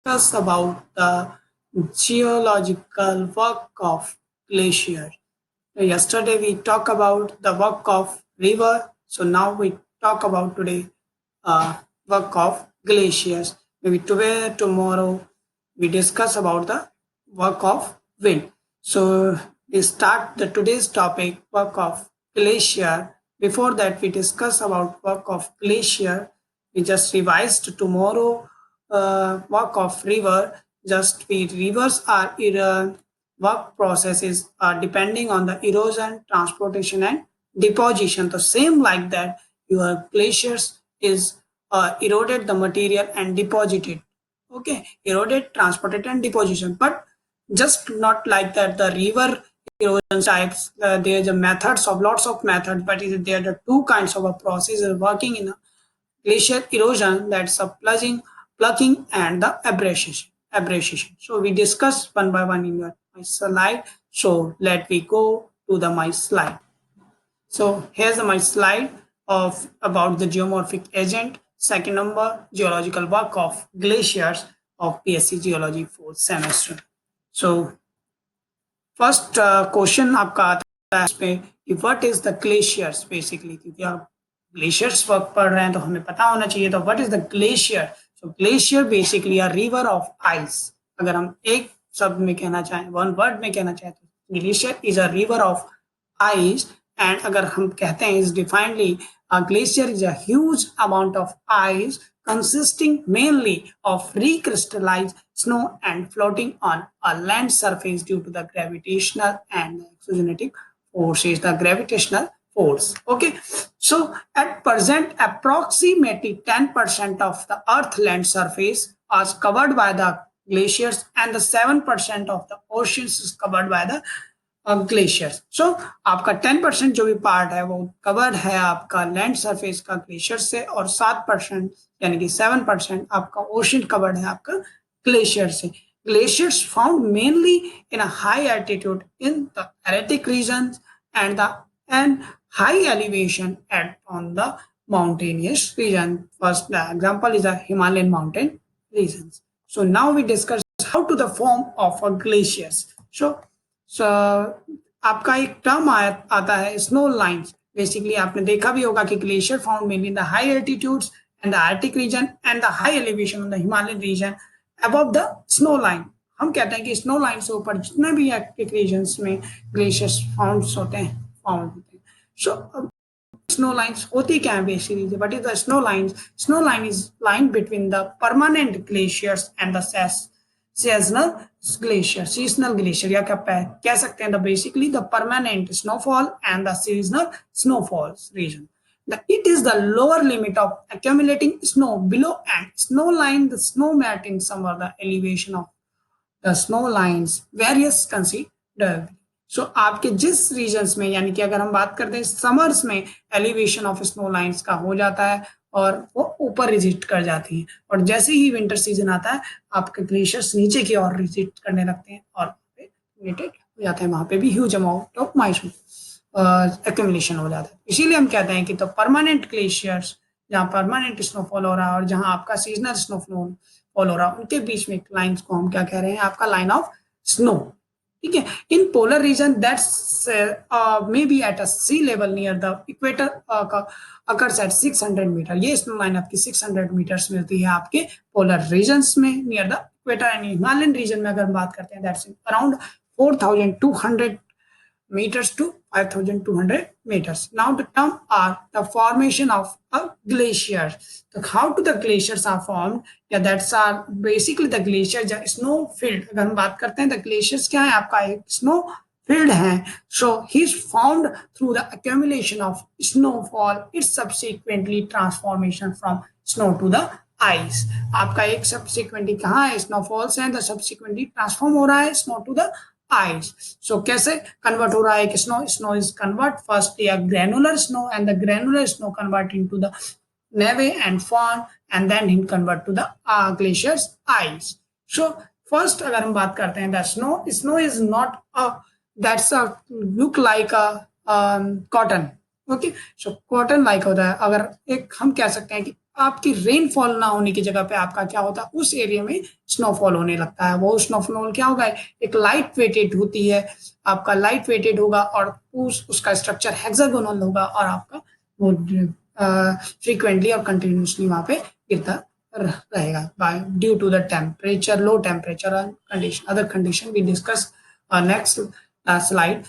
Discuss about the geological work of glacier. Yesterday we talked about the work of river, so now we talk about today work of glaciers. Maybe today, tomorrow we discuss about the work of wind. So we start the today's topic work of glacier. Before that we discuss about work of glacier. We just revised tomorrow work of river. Just we rivers are work processes are depending on the erosion, transportation, and deposition. The same like that, your glaciers is eroded the material and deposited. Okay, eroded, transported, and deposition. But just not like that, the river erosion types. There's a methods of lots of methods, but there are the two kinds of a process working in a glacial erosion, that's a plugging and the abrasion. So we discuss one by one in my slide. So let me go to the my slide. So here's my slide of about the geomorphic agent. Second number, geological work of glaciers of PSC Geology 4th semester. So first question आपका आता है इसमें कि what is the glaciers basically, क्योंकि आप glaciers work पढ़ रहे हैं तो हमें पता होना चाहिए तो what is the glacier. So glacier basically a river of ice. अगर हम एक शब्द में कहना चाहें, वन वर्ड में कहना चाहें तो glacier is a river of ice. And अगर हम कहते हैं is डिफाइनली a glacier is a huge amount of ice consisting mainly of recrystallized snow and floating on a land surface due to the gravitational and exogenetic forces. The gravitational force. Okay, so at present, approximately 10% of the Earth land surface is covered by the glaciers, and the 7% of the oceans is covered by the glaciers. So आपका 10% जो भी part है वो covered है आपका land surface का glacier से, और 7% यानी कि 7% आपका ओशन कवर्ड है आपका ग्लेशियर से. Glaciers found mainly in a high altitude in the arctic region and high elevation at on the mountainous region. First example is a Himalayan mountain regions. So now we discuss how to the form of a glaciers. So आपका एक term आता है snow lines. Basically आपने देखा भी होगा कि glacier found mainly in the high altitudes and the arctic region and the high elevation of the Himalayan region above the snow line. हम कहते हैं कि स्नो लाइन से ऊपर जितने भी आर्टिक रीजन्स में ग्लेशियर्स फाउंड होते हैं. सो स्नो लाइन्स होती क्या है basically, but is the snow lines. Snow line is line between the permanent glaciers and the seasonal seasonal glacier, या कह सकते हैं basically the permanent snowfall and the seasonal snowfalls region. It is the lower limit of accumulating snow below and snow line the snow mat in summer. The elevation of the snow lines varies considerably. सो आपके जिस regions में, यानी कि अगर हम बात करते हैं समर्स में, एलिवेशन ऑफ स्नो लाइन्स का हो जाता है और वो ऊपर रिजिट कर जाती हैं, और जैसे ही विंटर सीजन आता है आपके ग्लेशियर्स नीचे की ओर रिजिट करने लगते हैं और हो जाते हैं. वहां पे भी huge amount of mice accumulation हो जाता है. इसीलिए हम कहते हैं कि तो परमानेंट ग्लेशियर्स जहाँ परमानेंट स्नोफॉल हो रहा है और जहाँ आपका सीजनल स्नोफॉल हो रहा है, उनके बीच में लाइन्स को हम क्या कह रहे हैं, आपका लाइन ऑफ स्नो. ठीक है. In polar region that's may be at a sea level near the equator occurs at 600 metre. ये स्नो लाइन आपकी 600 मीटर्स मिलती है आपके पोलर रीजन्स में near the equator. And Himalayan region में अगर हम बात करते हैं that's around 4200 meters to 5200 meters. Now the term are the formation of a glacier. So how do the glaciers are formed? Yeah, that's are basically the glacier snow filled. अगर हम बात करते हैं the glaciers क्या है, आपका एक snow filled है. So he is formed through the accumulation of snowfall. Its subsequently transformation from snow to the ice. आपका एक subsequently कहाँ है, snowfalls है, the subsequently transform हो रहा है snow to the ice. So कैसे कन्वर्ट हो रहा है कि snow is convert first a granular snow and the granular snow convert into the neve and fawn and then it convert to the glaciers ice. So first अगर हम बात करते हैं the snow is not a that's a look like a cotton. Okay, so cotton like होता है. अगर एक हम कह सकते हैं कि आपकी रेनफॉल ना होने की जगह पे आपका क्या होता है, उस एरिया में स्नोफॉल होने लगता है। वो स्नोफॉल क्या होगा, एक लाइट वेटेड होती है, आपका लाइट वेटेड होगा और उसका स्ट्रक्चर हेक्सागोनल होगा और आपका वो फ्रीक्वेंटली और कंटिन्यूसली वहां पे गिरता रहेगा by due to the temperature, low temperature and condition, other condition we discuss next slide.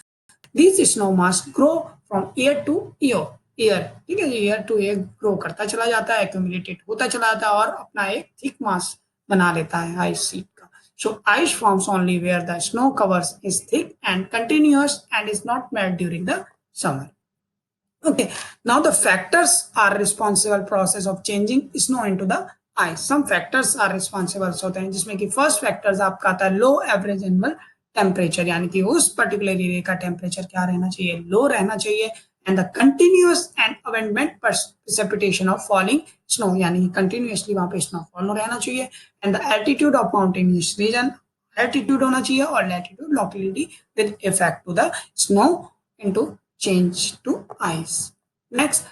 These snow mass grow from year to year, ठीक है, ईयर टू ईयर ग्रो करता चला जाता है, एक्यूमुलेटेड होता चला जाता है और अपना एक थिक मास बना लेता है आइस शीट का। So ice forms only where the snow covers is thick and continuous and is not melt during the summer. Okay, now the factors are responsible process of changing snow into the ice. Some factors are responsible होते हैं जिसमें कि first factors आपका आता है low average annual temperature, यानी कि उस particular area का temperature क्या रहना चाहिए, low रहना चाहिए, and the continuous and abundant precipitation of falling snow, यानी कि continuously वहाँ पे snowfall रहना चाहिए, and the altitude of mountainous region, altitude होना चाहिए और latitude locality with effect to the snow into change to ice. Next,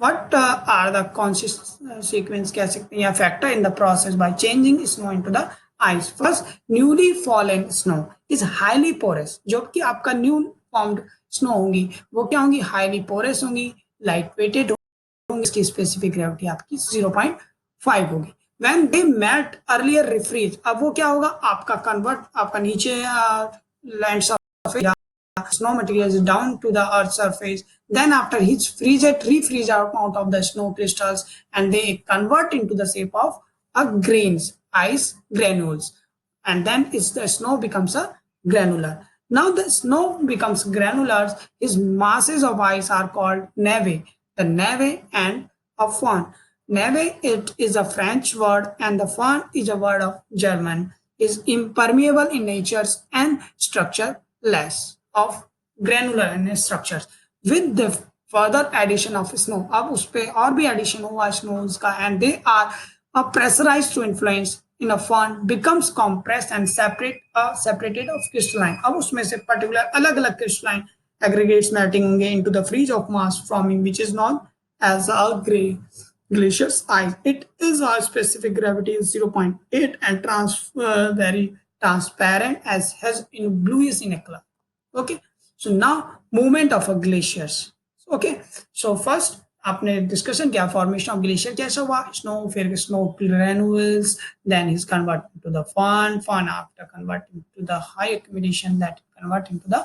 what are the consequence कह सकते हैं या factor in the process by changing snow into the ice? First, newly fallen snow is highly porous. जो कि आपका new formed snow होंगी वो क्या होंगी, highly porous होंगी, light weighted होंगी, इसकी specific gravity आपकी 0.5 होगी. When they melt earlier refreeze, अब वो क्या होगा, आपका convert, आपका नीचे land surface snow materials down to the earth's surface, then after heat freeze it, refreeze out of the snow crystals and they convert into the shape of a grains, ice granules, and then it's the snow becomes a granular. Now the snow becomes granular, its masses of ice are called neve, the neve and a fawn. Neve, it is a French word and the fawn is a word of German, is impermeable in nature and structureless of granular structures. With the further addition of snow, अब उस पे और भी addition हुआ snows का, and they are pressurized to influence in a fund becomes compressed and separated of crystalline. अब उसमें से particular अलग अलग crystalline aggregates melting होंगे into the freeze of mass forming, which is known as a glacier's ice. It is a specific gravity is 0.8 and very transparent as has in bluish in a color. Okay, so now movement of a glaciers. Okay, so first आपने discussion किया formation of glacier कैसे हुआ, snow, फिर snow granules, then is converted to the fan after converting to the high accumulation that converting to the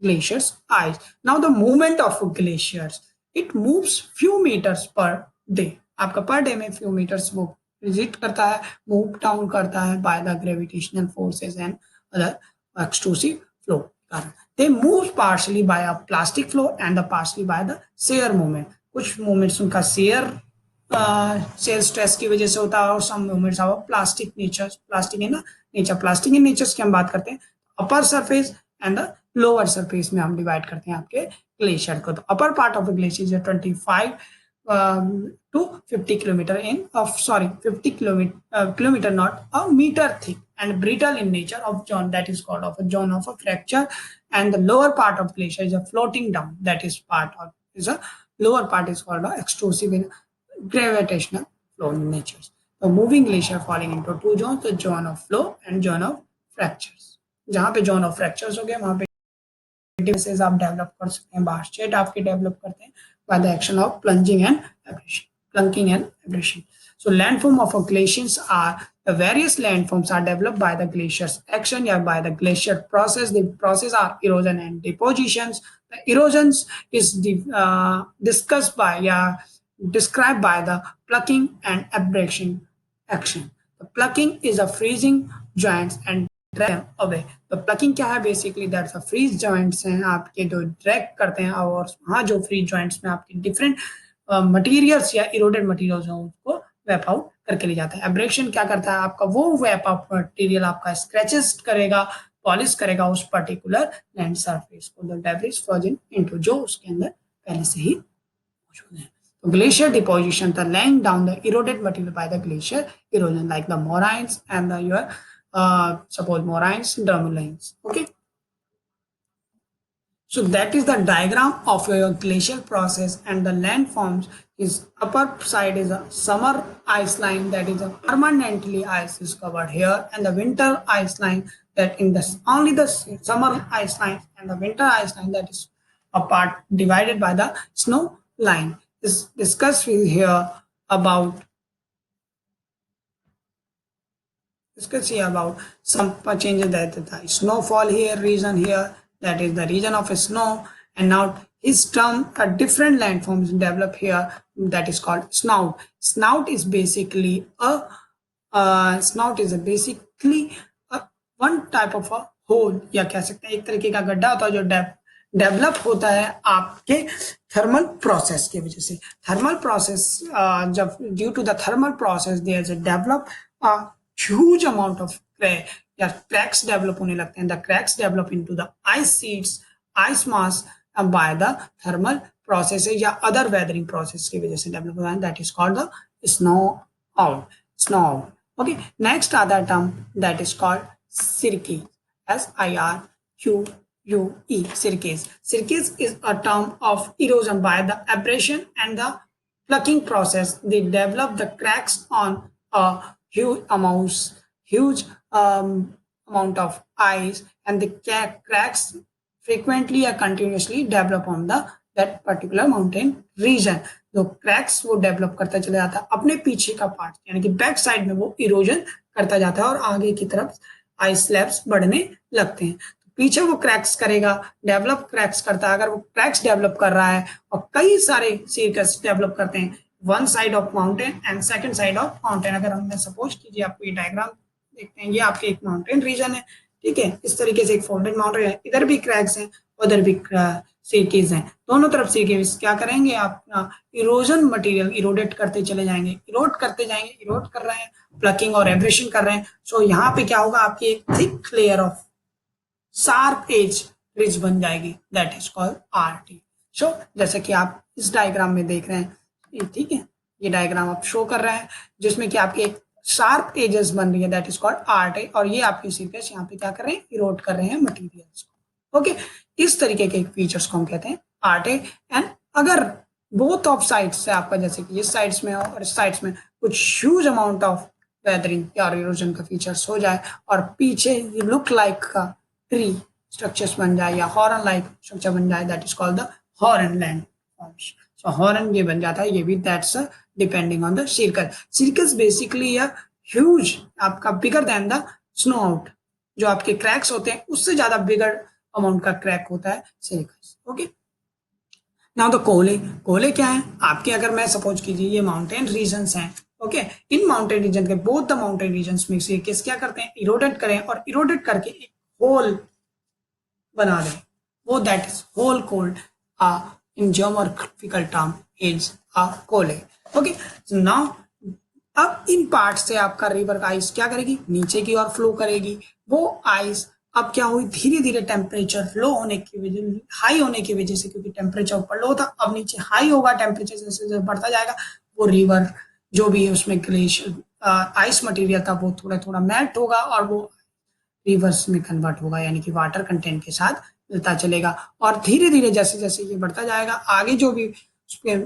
glaciers ice. Now the movement of glaciers, it moves few meters per day, आपका per day में few meters वो visit करता है, move down करता है by the gravitational forces and other extrusive flow कारण. They move partially by a plastic flow and the partially by the shear movement. कुछ movements उनका शेयर स्ट्रेस की वजह से होता है और some movements of plastic nature, plastic है ना नेचर, प्लास्टिक इन नेचर की हम बात करते हैं. Upper surface and the lower surface में हम डिवाइड करते हैं आपके ग्लेशियर को. तो upper part of the glacier is 25 to 50 kilometer in of sorry 50 kilometer not a meter thick and brittle in nature of zone that is called of a zone of a fracture, and the lower part of glacier is a floating down, that is part of is a lower part is called a extrusive in gravitational flow in nature. So moving glacier falling into two zones, the zone of flow and zone of fractures. जहाँ पे zone of fractures हो गए वहाँ पे devices आप develop कर सकते हैं, बाहर स्टेट आपके डेवलप करते हैं by the action of plunging and abrasion, plunking and abrasion. So landform of glaciers are the various landforms are developed by the glacier's action or by the glacier process. The process are erosion and depositions. The erosions is discussed by described by the plucking and abrasion action. The plucking is a freezing joints and drag away. तो plucking क्या है, basically that's a freeze joints हैं आपके जो drag करते हैं और वहाँ जो फ्रीज जॉइंट्स में आपके डिफरेंट मटेरियल्स या इरोडेड मटेरियल्स हैं उसको वेप आउट करके ले जाता है. एब्रेक्शन क्या करता है, आपका वो वेप आउट मटेरियल आपका स्क्रैचेस करेगा, पॉलिश करेगा उस पर्टिकुलर लैंड सरफेस को, द डेब्रिस फ्रोजन इनटू जो उसके अंदर पहले से ही मौजूद है. So glacier deposition, the laying down the eroded material by the glacier erosion, like the moraines and the your suppose moraines, drumlines. Okay. So that is the diagram of your glacial process, and the landforms is upper side is a summer ice line, that is a permanently ice is covered here, and the winter ice line that in the only the summer ice line and the winter ice line that is apart divided by the snow line is discussed here about discuss here about some changes that the snowfall here region here, that is the region of snow, and now his term a different landforms develop here that is called snout. Snout is basically a one type of a hole या कह सकते हैं एक तरीके का गड्ढा होता है जो डेवलप होता है आपके थर्मल प्रोसेस की वजह से। थर्मल प्रोसेस जब due to the thermal process there is a develop huge amount of crack या cracks develop होने लगते हैं। The cracks develop into the ice sheets, ice mass by the thermal processes या other weathering process की वजह से develop होता है। That is called the snow out. Snow out. Okay. Next other term that is called cirque. SIRQUE. Cirques. Cirques is a term of erosion by the abrasion and the plucking process. They develop the cracks on a huge amount of ice, and the cracks frequently or continuously develop on the that particular mountain region। तो cracks वो develop करता चला जाता है अपने पीछे का part यानी कि बैक साइड में वो इरोजन करता जाता है और आगे की तरफ आइस स्लैब्स बढ़ने लगते हैं। तो पीछे वो क्रैक्स करेगा, डेवलप क्रैक्स करता है। अगर वो क्रैक्स डेवलप कर रहा है और कई सारे सर्कल्स डेवलप करते हैं one side of mountain and second side of mountain. अगर हमने सपोज कीजिए आपको ये डायग्राम देखते हैं, ये आपके एक माउंटेन रीजन है, ठीक है, इस तरीके से एक फोल्डेड माउंटेन है, इधर भी क्रैक्स हैं उधर भी सीकीज हैं, दोनों तरफ सीकीज क्या करेंगे आप इरोजन मटेरियल इरोडेट करते चले जाएंगे, इरोड करते जाएंगे, इरोड कर रहे हैं, प्लकिंग और एब्रेशन कर रहे हैं। सो यहाँ पे क्या होगा आपकी एक thick layer of sharp edge ridge बन जाएगी, that is called arete. So जैसे कि आप इस डायग्राम में देख रहे हैं, ठीक है, ये डायग्राम आप शो कर रहे हैं जिसमें कि आपके एक शार्प एजेस बन रही है, दैट इज कॉल्ड आर्टे, और ये आपकी सीक्वेंस यहाँ पे क्या कर रहे हैं, इरोड कर रहे हैं मटेरियल्स को। ओके, इस तरीके के फीचर्स को हम कहते हैं आर्टे। एंड अगर बोथ ऑफ साइड्स से आपका जैसे कि इस साइड्स में और इस साइड्स में कुछ ह्यूज अमाउंट ऑफ वेदरिंग या इरोजन का फीचर्स हो जाए और पीछे लुक लाइक का ट्री स्ट्रक्चर्स बन जाए या हॉर्न लाइक स्ट्रक्चर बन जाए, that is called the horn land forms. So horn ये बन जाता है, ये भी that's depending on the circle. Circles basically huge आपका bigger than the snout, जो आपके क्रैक्स होते हैं उससे ज्यादा बिगर अमाउंट का क्रैक होता है सर्कल्स। ओके, नाउ द कोले। कोले क्या है आपके, अगर मैं सपोज कीजिए ये माउंटेन रीजन्स हैं, ओके, इन माउंटेन रीजन के बोथ द माउंटेन रीजन्स में सर्कल्स क्या करते हैं, इरोडेट करें और इरोडेट करके एक होल बना दें, वो that is hole called in geographical term is a col. Okay, now अब इन पार्ट से आपका रिवर का आइस क्या करेगी, नीचे की ओर फ्लो करेगी। वो आइस अब क्या हुई, धीरे धीरे टेम्परेचर लो होने की वजह, हाई होने की वजह से, क्योंकि टेम्परेचर ऊपर लो था अब नीचे हाई होगा, टेम्परेचर जैसे जैसे बढ़ता जाएगा वो रिवर जो भी है उसमें ग्लेशियर आइस मटेरियल था वो थोड़ा थोड़ा मेल्ट होगा और वो रिवर्स में कन्वर्ट होगा, यानी कि वाटर कंटेंट के साथ मिलता चलेगा। और धीरे धीरे जैसे जैसे ये बढ़ता जाएगा आगे जो भी उसके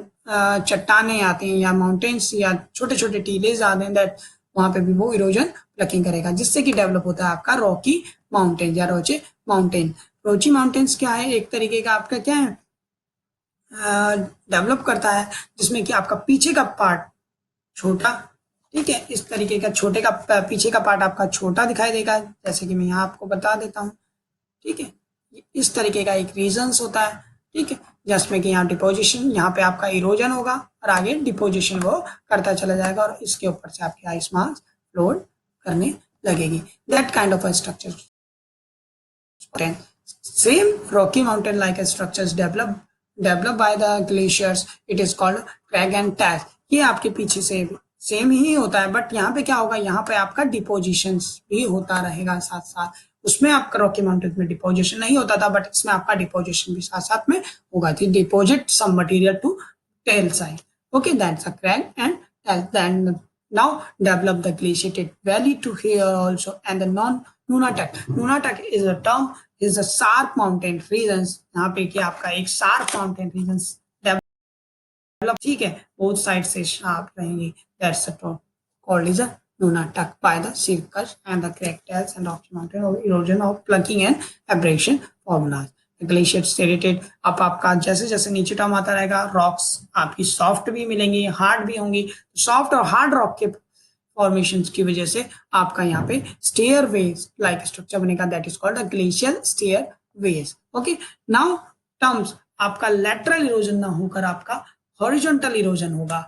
चट्टाने आते हैं या माउंटेन्स या छोटे छोटे टीलेज आते हैं, दैट वहां पे भी वो इरोजन प्लकिंग करेगा, जिससे कि डेवलप होता है आपका रॉकी माउंटेन या रोचे माउंटेन। रोची माउंटेन्स क्या है, एक तरीके का आपका क्या है डेवलप करता है जिसमें कि आपका पीछे का पार्ट छोटा, ठीक है, इस तरीके का छोटे का पीछे का पार्ट आपका छोटा दिखाई देगा, जैसे कि मैं यहाँ आपको बता देता हूँ, ठीक है, इस तरीके का एक रीजन्स होता है, ठीक है, जिसमें कि यहाँ डिपोजिशन, यहाँ पे आपका इरोजन होगा और आगे डिपोजिशन वो करता चला जाएगा और इसके ऊपर से आपकी आइस मास फ्लोट करने लगेगी, that kind of a structure. Same rocky mountain like structures develop by the glaciers, it is called crag and tail. ये आपके पीछे से सेम ही होता है, बट यहाँ पे क्या होगा, यहाँ पे आपका डिपोजिशन भी होता रहेगा साथ साथ, उसमें आपका रॉकी माउंटेन में डिपोजिशन नहीं होता था, बट इसमें आपका डिपोजिशन भी साथ साथ में होगा, थी deposit some material to tail side. Okay, that's a crag and then now develop the glaciated valley to here also, and the Nunatak is a term is a sharp mountain regions, यहाँ पे कि आपका एक sharp mountain regions develop, ठीक है, both side से sharp रहेंगी, that's called is a nunatak by the circus and the crackles and rocky mountain or erosion of plugging and abrasion formulas. Glacier striated, अब आपका जैसे जैसे नीचे टर्म आता रहेगा रॉक्स आपकी सॉफ्ट भी मिलेंगी, हार्ड भी होंगी, सॉफ्ट और हार्ड रॉक के फॉर्मेशन की वजह से आपका यहाँ पे स्टेयर वेज लाइक स्ट्रक्चर बनेगा, that is called glacial stairway. Okay, now terms आपका लेटरल इरोजन ना होकर आपका हॉरिजॉन्टल इरोजन होगा,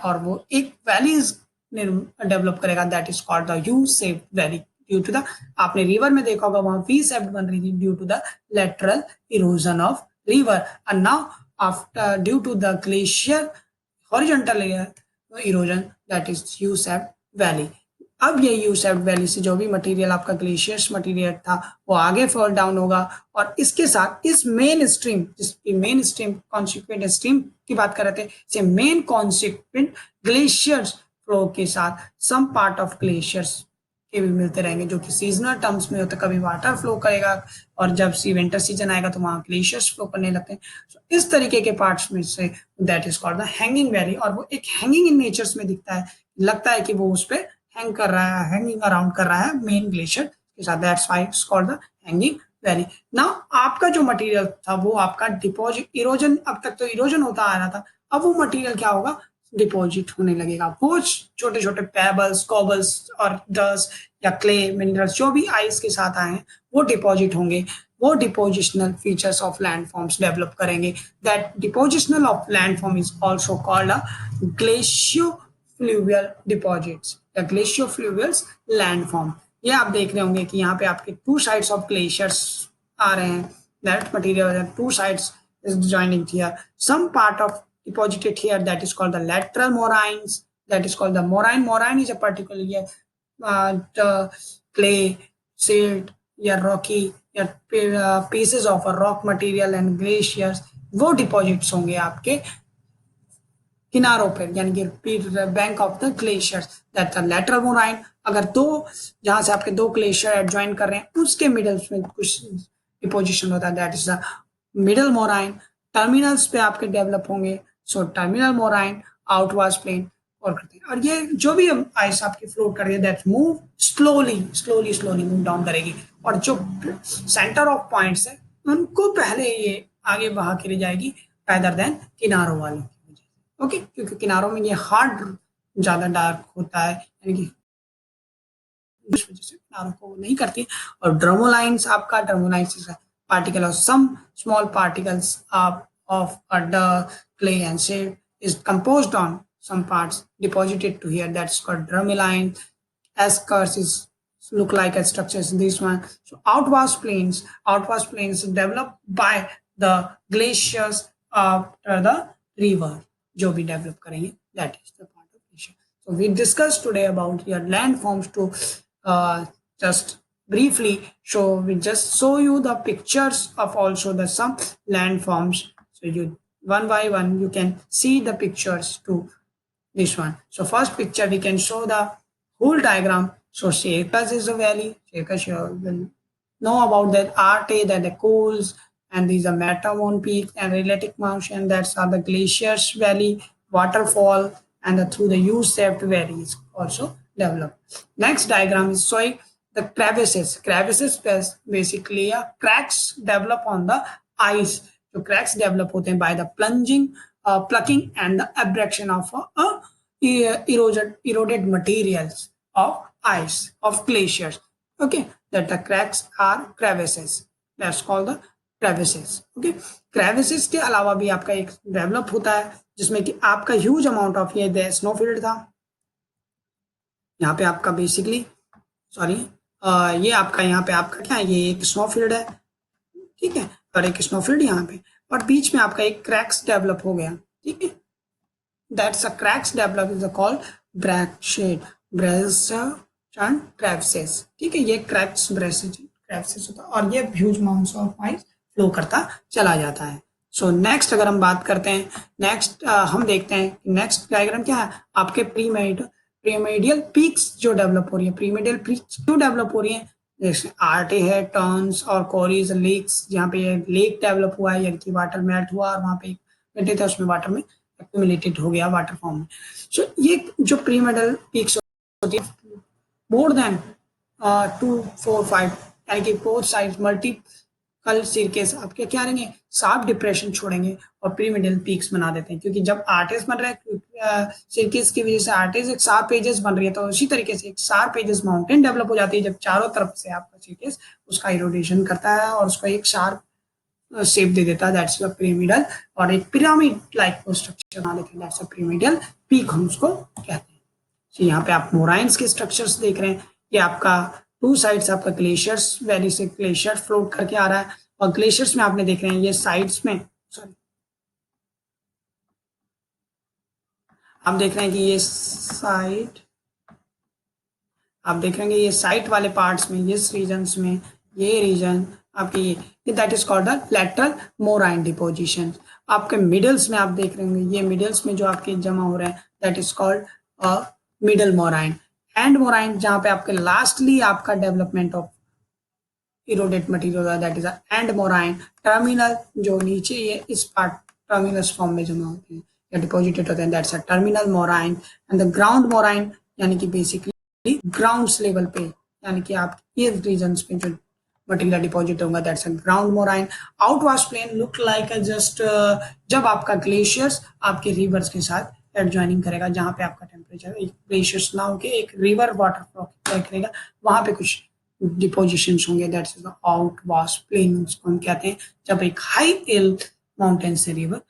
और वो एक वैलीज डेवलप करेगा, that is called the U shape valley due to the, आपने रिवर में देखा होगा वहां वी शेप बन रही थी due to the lateral erosion of river, and now after due to the glacier horizontal erosion that is you shape valley. अब ये यू शेप वैली से जो भी मटेरियल आपका ग्लेशियर्स मटेरियल था वो आगे फॉल डाउन होगा, और इसके साथ इस मेन स्ट्रीम, जिसकी मेन स्ट्रीम कॉन्सिक्वेंट स्ट्रीम की बात कर रहे थे, मेन कॉन्सिक्वेंट ग्लेशियर्स फ्लो के साथ सम पार्ट ऑफ ग्लेशियर्स के भी मिलते रहेंगे, जो कि सीजनल टर्म्स में होता है, कभी वाटर फ्लो करेगा और जब विंटर सीजन आएगा तो वहां ग्लेशियर्स फ्लो करने लगते हैं। so, इस तरीके के पार्ट्स में say that is called the hanging valley, और वो एक हैंगिंग इन नेचर्स में दिखता है, लगता है कि वो उस पर हैंग कर रहा है, हैंगिंग अराउंड कर रहा है मेन ग्लेशियर के साथ, that's why it's called the hanging valley. Now आपका जो मटेरियल था वो आपका डिपॉजिट इरोजन, अब तक तो इरोजन होता आ रहा था, अब वो मटेरियल क्या होगा, डिपॉजिट होने लगेगा, वो छोटे छोटे पेबल्स, कॉबल्स और डस्ट या क्ले मिनरल्स जो भी आइस के साथ आए हैं वो डिपॉजिट होंगे, वो depositional features of landforms develop करेंगे, that depositional of landform is also called a glaciofluvial deposits या ग्लेशियोफ्लूवियल्स लैंडफॉर्म। ये आप देख रहे होंगे कि यहाँ पे आपके टू साइड्स ऑफ ग्लेशियर्स आ रहे हैं, that material two sides is joining here, some part of deposited here that is called the lateral moraines, that is called the moraine is a particular clay, silt या rocky या pieces of a rock material and glaciers, वो deposits होंगे आपके किनारों पर, यानी कि bank of the glaciers, that the lateral moraine, अगर दो जहां से आपके दो ग्लेशियर एडजॉइन कर रहे हैं उसके मिडल्स में कुछ डिपोजिशन होता है, that is the middle moraine, terminals पे आपके डेवलप होंगे, so terminal moraine, outwash plane और ये जो भी आइस आपकी फ्लोट कर रही है that move slowly move down करेगी, और जो सेंटर ऑफ पॉइंट्स है उनको पहले ये आगे बहा के ले जाएगी पैदर देन किनारों वाले, ओके, क्योंकि किनारों में ये हार्ड ज्यादा डार्क होता है, यानी कि इस वजह से किनारों को नहीं करती। और ड्रमोलाइंस, आपका ड्रमोलाइंस particle or some small particles of clay and silt is composed on some parts deposited to here, that's called dromeline. Escarce is look like a structures in this one. So outwash plains developed by the glaciers after the river जो भी develop करेंगे, that is the part of glacier. So we discussed today about your landforms to just briefly we just show you the pictures of also the some landforms, so you one by one you can see the pictures to this one. So first picture we can show the whole diagram. So Circus is a valley, Circus you will know about that Arte, that the coals, and these are Matamon Peak and Relatic Mountain, that's are the glaciers valley, waterfall, and through the U-shaped valleys also developed. Next diagram is showing the crevices basically cracks develop on the ice, so cracks develop होते हैं by the plucking and the abrasion of eroded materials of ice of glaciers, okay, that the cracks are crevices, that's called the crevices, okay। crevices के अलावा भी आपका एक develop होता है जिसमें कि आपका ह्यूज अमाउंट ऑफ ये स्नोफील्ड था, यहाँ पे आपका बेसिकली ये आपका यहाँ पे आपका क्या है, ये एक स्नोफील्ड है, ठीक है, और एक स्नोफील्ड यहाँ पे, और बीच में आपका एक क्रैक्स डेवलप हो गया, ठीक है, that's a cracks develop is called bergschrund ब्रेसन क्रेविसेस, ठीक है, ये क्रैक्स क्रेविसेस होता है और ये huge amounts of ice flow करता चला जाता है। सो नेक्स्ट अगर हम बात करते हैं, नेक्स्ट हम देखते हैं नेक्स्ट डायग्राम क्या है, आपके प्रीमेडियल पीक्स जो डेवलप हो रही है, प्रीमेडियल पीक्स क्यों डेवलप हो रही है, जैसे आरटी है, टर्न्स और कोरीज, लेक्स, जहाँ पे ये लेक डेवलप हुआ है यानी कि वाटर मेल्ट हुआ और वहाँ पे एक गड्ढे था उसमें वाटर में एक्यूमुलेटेड हो गया वाटर फॉर्म में। सो ये जो प्री मेडल पीक्स होती है मोर देन 2, 4, 5 यानी कि बोथ साइड मल्टीपल सिरकेस आपके क्या रहेंगे, शार्प डिप्रेशन छोड़ेंगे और प्री मिडल पीक्स बना देते हैं। क्योंकि जब आर्टिस्ट बन रहा है सिरकेस की वजह से आर्टिस्ट एक शार्प एजेस बन रही है, तो उसी तरीके से एक शार्प एजेस माउंटेन डेवलप हो जाती है जब चारों तरफ से आपका सिरकेस उसका इरोडेशन करता है और उसको एक शार्प शेप दे देता है, दैट्स अ पिरामिडल, और एक पिरामिड लाइक स्ट्रक्चर बना देते हैं, दैट्स अ पिरामिडल पीक हम उसको कहते हैं। तो यहाँ पे आप मोराइंस के स्ट्रक्चर्स देख रहे हैं, ये आपका टू साइड्स आपका ग्लेशियर्स वैली से ग्लेशियर फ्लोट करके आ रहा है, और ग्लेशियर्स में आपने देख रहे हैं ये साइड्स में, सॉरी, आप देख रहे हैं कि ये साइड, आप देख रहे हैं ये साइट वाले पार्ट्स में, ये रीजन्स में, ये रीजन आपके ये that is called the lateral moraine deposition. आपके मिडल्स में आप देख रहे होंगे, ये मिडल्स में जो आपके जमा हो रहे हैं that is called middle moraine. And moraine जहाँ पे आपके लास्टली आपका development of eroded material that is and moraine. Terminal जो नीचे ये इस पार्ट टर्मिनस फॉर्म में जमा होते हैं या डिपॉजिटेड होते हैं, that's a terminal moraine. And the ground moraine यानी कि बेसिकली ग्राउंड लेवल पे, यानी कि आप ये रीजन्स में जो मटेरियल डिपॉजिट होगा that's a ground moraine. Outwash plain look like just जब आपका ग्लेशियर्स आपके रिवर्स के साथ एडजॉइनिंग करेगा, जहाँ पे आपका टेम्परेचर एक ग्लेशियर्स ना होके एक रिवर वाटर फ्लो करेगा, वहां पे कुछ डिपोजिशंस होंगे, दैट्स द आउटवाश प्लेन उसको हम कहते हैं। जब एक हाई एल माउंटेन से रिवर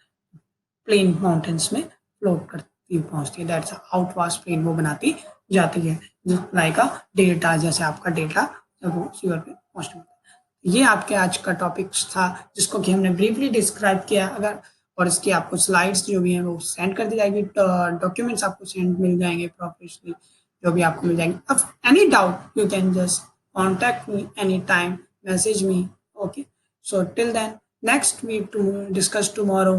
प्लेन माउंटेन्स में फ्लोट करती पहुंचती है, दैट्स आउटवाश प्लेन वो बनाती जाती है, लाइक अ डेल्टा, जैसे आपका डेल्टा जब वो रिवर पे पहुंचने लगता है। ये आपके आज का टॉपिक था जिसको कि हमने ब्रीफली डिस्क्राइब किया। अगर और इसकी आपको स्लाइड्स जो भी हैं वो सेंड कर दी जाएगी, डॉक्यूमेंट्स आपको सेंड मिल जाएंगे प्रोफेशनली, जो भी आपको मिल जाएंगे। अब any doubt you can just contact me anytime, message me. Okay. So till then, next we to discuss tomorrow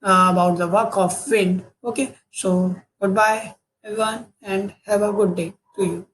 about the work of wind. Okay. So goodbye everyone and have a good day to you.